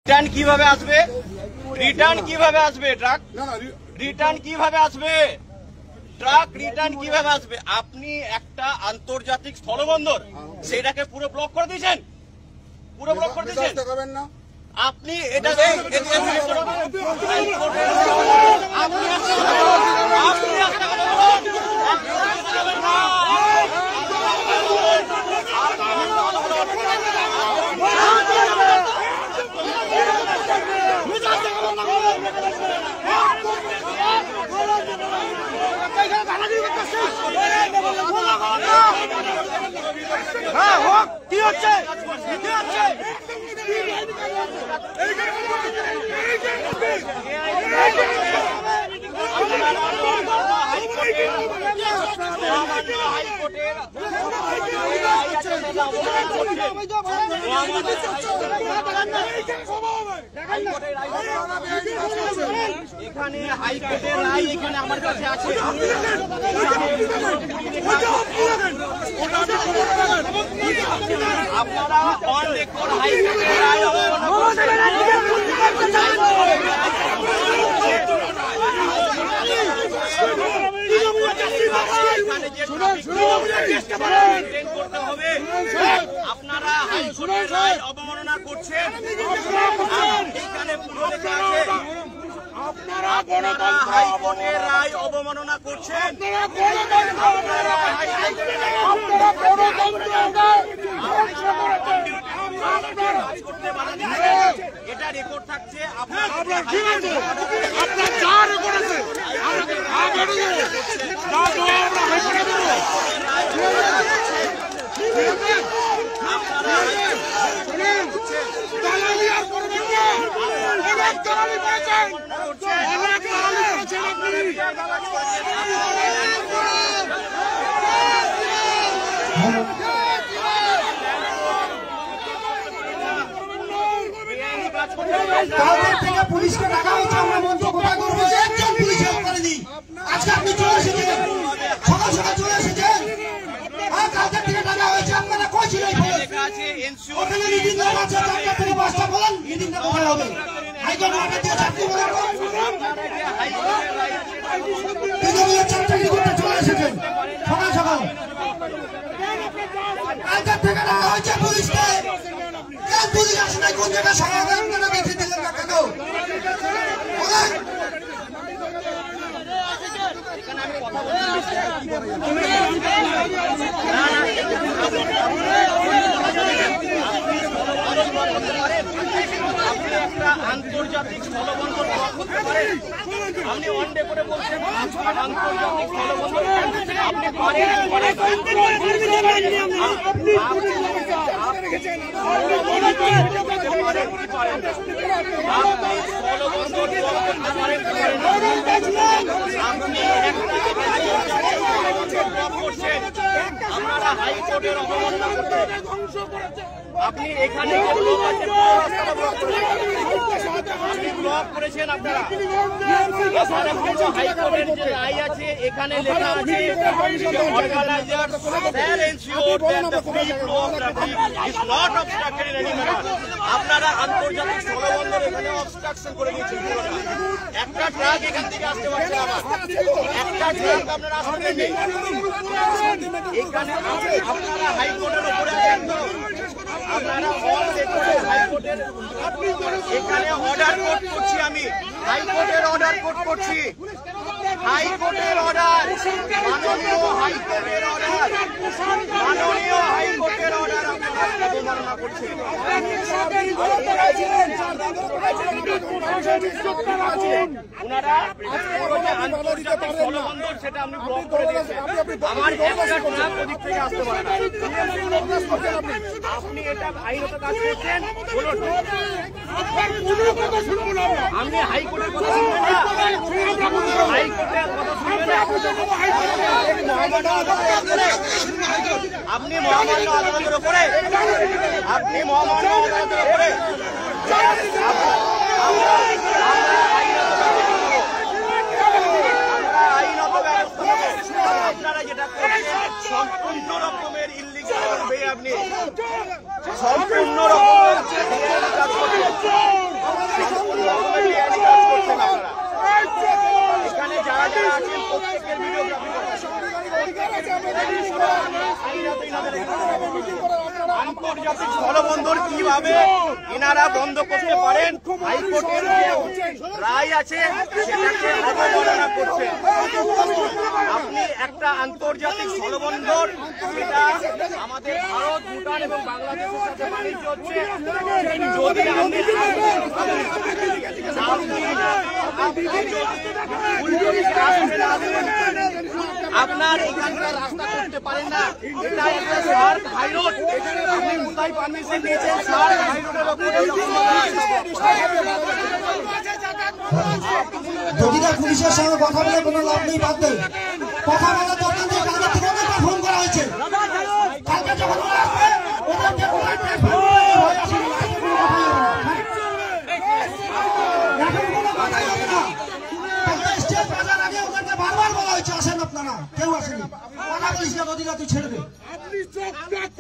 Return কিভাবে আসবে? Return কিভাবে আসবে? ট্রাক রিটার্ন কিভাবে আসবে? ট্রাক রিটার্ন কিভাবে আসবে? আপনি একটা আন্তর্জাতিক স্থলবন্দর সেটাকে পুরো ব্লক করে দিয়েছেন, পুরো ব্লক করে দিয়েছেন আপনি। এটা কি হচ্ছে? এখানে হাইকোর্টের রায় এখানে আমার কাছে আছে। আপনারা অন রেকর্ড হাইকোর্টের রায় করতে হবে। আপনারা হাইকোর্টের রায় অবমাননা করছেন। এখানে পুরো লেখা আছে আপনারা হাইকোর্টের রায় অবমাননা করছেন। এটা রেকর্ড থাকছে। আপনার যা রেকর্ড আছে পুলিশকে ডাকা হয়েছে, আমরা মঞ্চ কোথায় করবো? একজন পুলিশ হেল্প করেনি। আজকে আপনি চলে এসেছেন, সকাল সকাল চলে এসেছেন। কালকের থেকে ডাকা হয়েছে, আপনারা কই ছিলেন? ওখানে মিটিং করা আছে, 4টা থেকে 5টা বলেন মিটিংটা কোথায় হবে? হাইকোর্ট মাঠে দিয়ে চাকরি বলে চলে এসেছেন সকাল সকাল। কালকের থেকে ডাকা হয়েছে পুলিশকে, পুলিশ আসে নাই। কোন জায়গায় সকাল আপনারা দেখে দিলেন না কেন? আন্তর্জাতিক স্থলবন্দর করতে পারেন আপনি, ওয়ান ডে করে বলছেন আন্তর্জাতিক স্থলবন্দর আপনি করেন। আপনারা হাইকোর্টের অবমাননা করছেন। আপনি এখানে আপনি ব্লক করেছেন। আপনারা হাইকোর্টের যে রায় আছে এখানে লেখা আছে আপনারা আন্তর্জাতিক স্থলবন্দর এখানে অবস্ট্রাকশন করে দিয়েছেন। একটা ট্রাক এখান থেকে আসতে পারছে না, একটা ট্রাক আপনারা আসতে নেই। এখানে আপনারা হাইকোর্টের উপরে আছেন তো, আপনারা হাইকোর্টের এখানে অর্ডার কোড করছি আমি, হাইকোর্টের অর্ডার কোড করছি, হাইকোর্টের অর্ডার, মাননীয় হাইকোর্টের অর্ডার, মাননীয় হাইকোর্টের অর্ডার অবমাননা করছেন। ওনারা আন্তর্জাতিক স্থলবন্দর সেটা আপনি ব্লক করে দিয়েছেন। আমার একটা ট্রাক ওদিক থেকে আসতে পারে না। আপনি এটা আইনত কাজ করছেন বলুন। আপনি হাইকোর্টের কথা শুনবেন না, হাইকোর্টের কথা শুনবেন না। আপনি মহামান্য আদালতের উপরে, আপনি মহামান্য আদালতের উপরে আইনত ব্যবস্থা আপনারা যেটা করছেন সম্পূর্ণ রকমের ইল্লিগাল ওয়ে, আপনি সম্পূর্ণ রকমের স্থলবন্দর কিভাবে এনারা বন্ধ করতে পারেন, হাইকোর্টের যে রায় আছে সেটাকে অবমাননা করছেন। আপনি একটা আন্তর্জাতিক স্থলবন্দর, যেটা আমাদের ভারত, ভুটান এবং বাংলাদেশের সাথে বাণিজ্য হচ্ছে, যদি আপনার এখানকার রাস্তা করতে পারেন না, এটা একটা সার্ক হাইরোড, আপনি কোথায় পারমিশন নিয়েছেন সার্ক হাইরোডের উপরে? যদি না পুলিশের সঙ্গে কথা বলে কোনো লাভ নেই, বাদ দেয় কথা বলার দরকার নেই। কালকে থেকে অনেকবার ফোন করা হয়েছে, কালকে যখন ওরা আসবে ওদেরকে কোথায় বারবার বলা হয়েছে আসেন আপনারা, কেউ আসেনি। কথা বলিস না, নদীরা তুই ছেড়ে দে,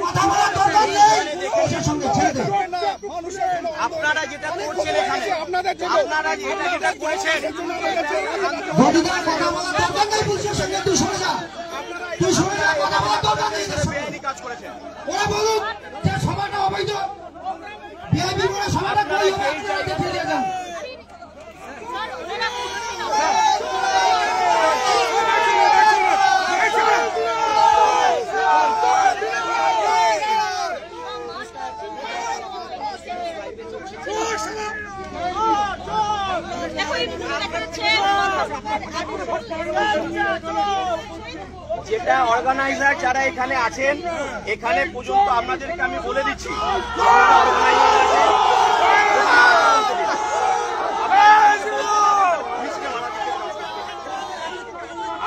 কথা বলার দরকার নেই, পুলিশের সঙ্গে ছেড়ে দে। আপনারা যেটা করছেন এখানে, আপনারা যেটা করেছেন, নদীরা কথা বলার দরকার নেই পুলিশের সঙ্গে, তুই সরে যা, তুই সরে যা, কথা বলার দরকার নেই। কাজ করেছেন ওরা বলুক যে সভাটা অবৈধ, বিআইপি বলে সভাটা করি দেখে দিয়ে যান। যেটা অর্গানাইজার যারা এখানে আছেন, এখানে পর্যন্ত আপনাদেরকে আমি বলে দিচ্ছি,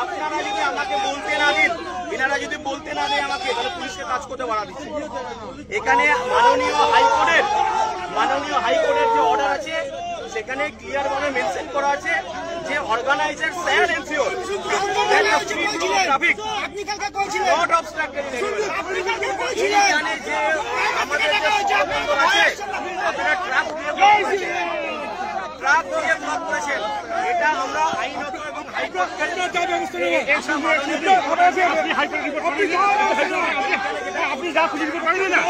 আপনারা যদি আমাকে বলতে না দিন, এনারা যদি বলতে না দেয় আমাকে, তাহলে পুলিশকে কাজ করতে বাড়া দিচ্ছে। এখানে মাননীয় হাইকোর্টের যে অর্ডার আছে সেখানে ক্লিয়ার ভাবে মেনশন করা আছে যে organiser shall ensure that the free flow of traffic not obstructed in any way. এখানে যে আমাদের যে স্থলবন্দর আছে, আপনারা ট্রাক দিয়ে ব্লক করেছেন, এটা আমরা আইনত এবং হাইকোর্টের আপনি যা খুশি রিপোর্ট পাঠিয়ে দিন না,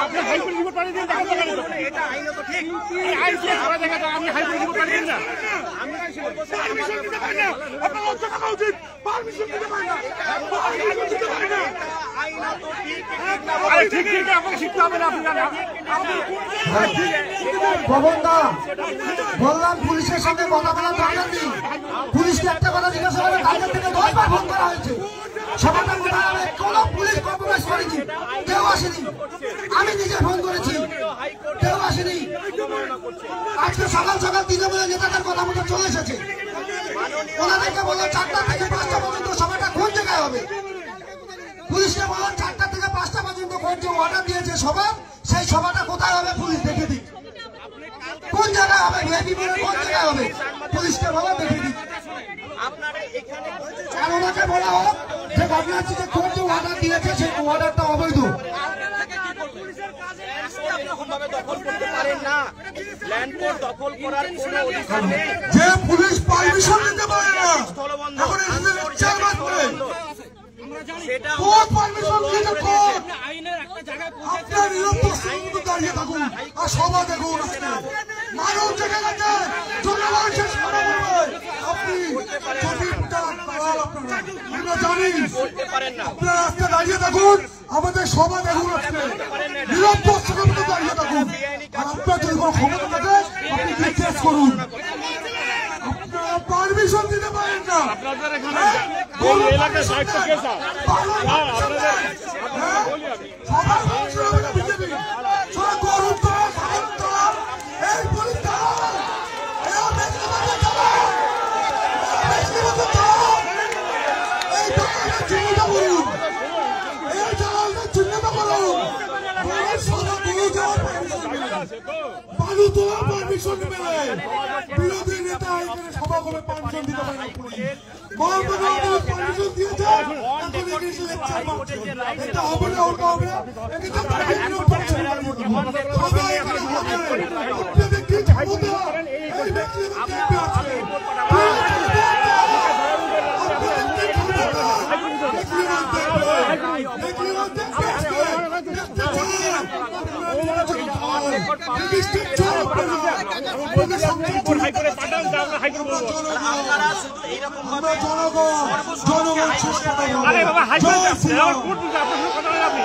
আপনি হাইকোর্ট রিপোর্ট পাঠিয়ে দিন, এটা আইনত ঠিক, আপনি হাইকোর্ট রিপোর্ট পাঠিয়ে দিন না। ঠিক ঠিক আপনাকে শিখতে হবে না। পবনদা বললাম পুলিশের সঙ্গে কথা বলার দরকার নেই, পুলিশকে একটা কথা জিজ্ঞাসা করে কালকে থেকে 10 বার ফোন করা হয়েছে, সবাইটা কোথায় হবে? কোনো পুলিশ কম্প্রোমাইজ করেনি, কেউ আসেনি, আমি নিজে ফোন করেছি, কেউ আসেনি। আজকে সকাল সকাল তৃণমূলের নেতাদের কথা মতো চলে এসেছে, ওনাদেরকে বললো 4টা থেকে 5টা পর্যন্ত সবাইটা কোন জায়গায় হবে, পুলিশকে বললো 4টা থেকে 5টা পর্যন্ত কোন যে অর্ডার দিয়েছে সভা, সেই সভাটা কোথায় হবে পুলিশ দেখে দিক, কোন জায়গায় হবে, ভিআইপি মোড়ে কোন জায়গায় হবে, পুলিশকে বলো দেখে দিক। আর ওনাকে বলা হোক যে ঘটনাটি যে কোন যে অর্ডার দিয়েছে সেই অর্ডারটা অবৈধ। যে পুলিশ পারমিশন নিতে পারে না, এখন এখানে লেকচার মারবে, কোর্ট পারমিশন দিতে কোর্ট, আপনার নিরপেক্ষ দাঁড়িয়ে থাকুন আর সভা দেখুন। মানব জেগে গেছে, জনগণ শেষ করে বলবে আপনি আমরা জানি, আপনারা আজকে দাঁড়িয়ে থাকুন, আমাদের সভা দেখুন, আজকে নিরপেক্ষ দাঁড়িয়ে থাকুন, আর আপনার যদি কোনো ক্ষমতা থাকে আপনি জিজ্ঞেস করুন। আপনারা পারমিশন দিতে পারেন না, বিরোধী নেতা সভা করে পারমিশন দিতে পারে না, পারমিশন দিয়েছে, এটা হবে না, ওটা হবে না, হাইকোর্টে পাঠান, আমরা হাইকোর্টে বলবো। আপনারা শুধু এইরকম ভাবে আরে বাবা হাইকোর্টে কোর্ট দিচ্ছে, আপনার সঙ্গে কথা বলেন আপনি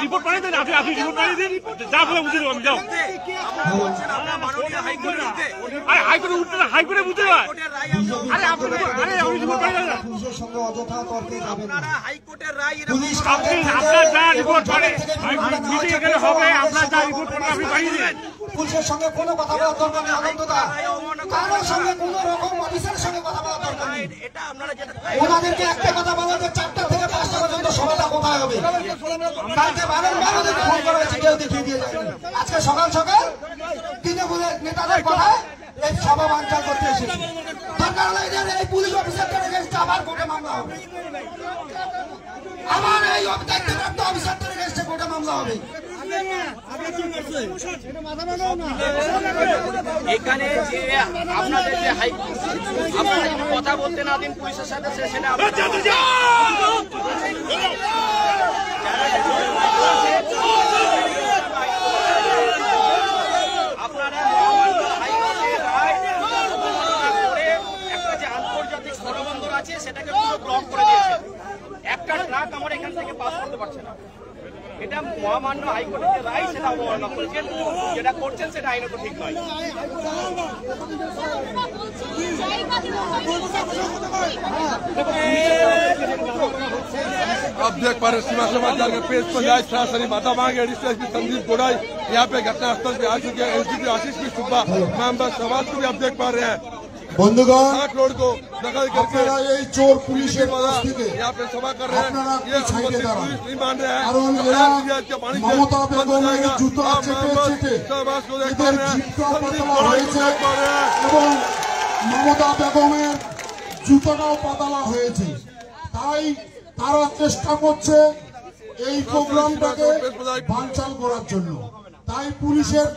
রিপোর্ট পাঠিয়ে দেন, আপনি রিপোর্ট পাঠিয়ে দিন, যা বলে বুঝে দেবো আমি, যাও। আরে হাইকোর্টে উঠতে না, হাইকোর্টে বুঝতে হয়। আরে আপনি রিপোর্ট পাঠিয়ে দেন, পুলিশের সঙ্গে অযথা তর্কে যাবেন না। হাইকোর্টের রায় আপনার যা রিপোর্ট পারে মিটিং এখানে হবে, আপনার যা রিপোর্ট পারে আপনি পাঠিয়ে দিন। পুলিশের সঙ্গে কোনো কথা বলার দরকার নেই। আনন্দদা কারোর সঙ্গে কোনো রকম অফিসারের সঙ্গে কথা বলার দরকার নেই। এটা আপনারা যেটা ওনাদেরকে একটা কথা বলা যে 4টা থেকে 5টা পর্যন্ত সভাটা কোথায় হবে। কালকে বারবার ওদেরকে ফোন করা হয়েছে, কেউ দেখিয়ে দিয়ে যায়নি। আজকে সকাল সকাল তৃণমূলের নেতাদের কথা এই সভা বানচাল করতে এসেছে। দরকার হলে এই পুলিশ অফিসারদের এগেন্স্টে আবার কোর্টে মামলা হবে। আমার এই দায়িত্বপ্রাপ্ত অফিসারদের এগেন্স্টে কোর্টে মামলা হবে। এখানে যে আপনাদের যে হাইকোর্ট আপনারা যদি কথা বলতে না দিন পুলিশের সাথে সেটা আপনারা হাইকোর্টের রায় করে একটা যে আন্তর্জাতিক স্থলবন্দর আছে সেটাকে পুরো ব্লক করে দিয়েছে। একটা ট্রাক আমার এখান থেকে পাস করতে পারছে না। এটা মহামান্য হাইকোর্টের যে রায় সেটা অবমাননা করেছেন, যেটা করছেন সেটা আইনত ঠিক নয়। आप देख पा रहे सीमा समाचार के पेज पर आज सरासरी माता मांगे एसपी संदीप गोड़ाई यहाँ पे घटनास्थल पे आ चुके हैं। एसडीपी आशीष भी सुब्बा मेंबर समाज को भी आप देख पा रहे हैं। বন্ধুগণ, रोड को दखल करके আপনারা এই চোর পুলিশের কাছ থেকে यहाँ पे सभा कर रहे আপনারা हैं। ये সাইডে दाঁড়ান। पुलिश नहीं मान रहे हैं। কারণ এরা মমতা বেগমের জুতো চেপে চেপে এদের জিপটাও পাতলা হয়েছে এবং মমতা বেগমের জুতোটাও পাতলা হয়েছে। তাই তারা চেষ্টা করছে এই প্রোগ্রামটাকে বানচাল করার জন্য। তাই পুলিশের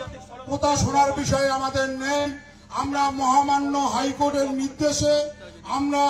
কথা শোনার বিষয়ে আমাদের নেই। আমরা মহামান্য হাইকোর্টের নির্দেশে আমরা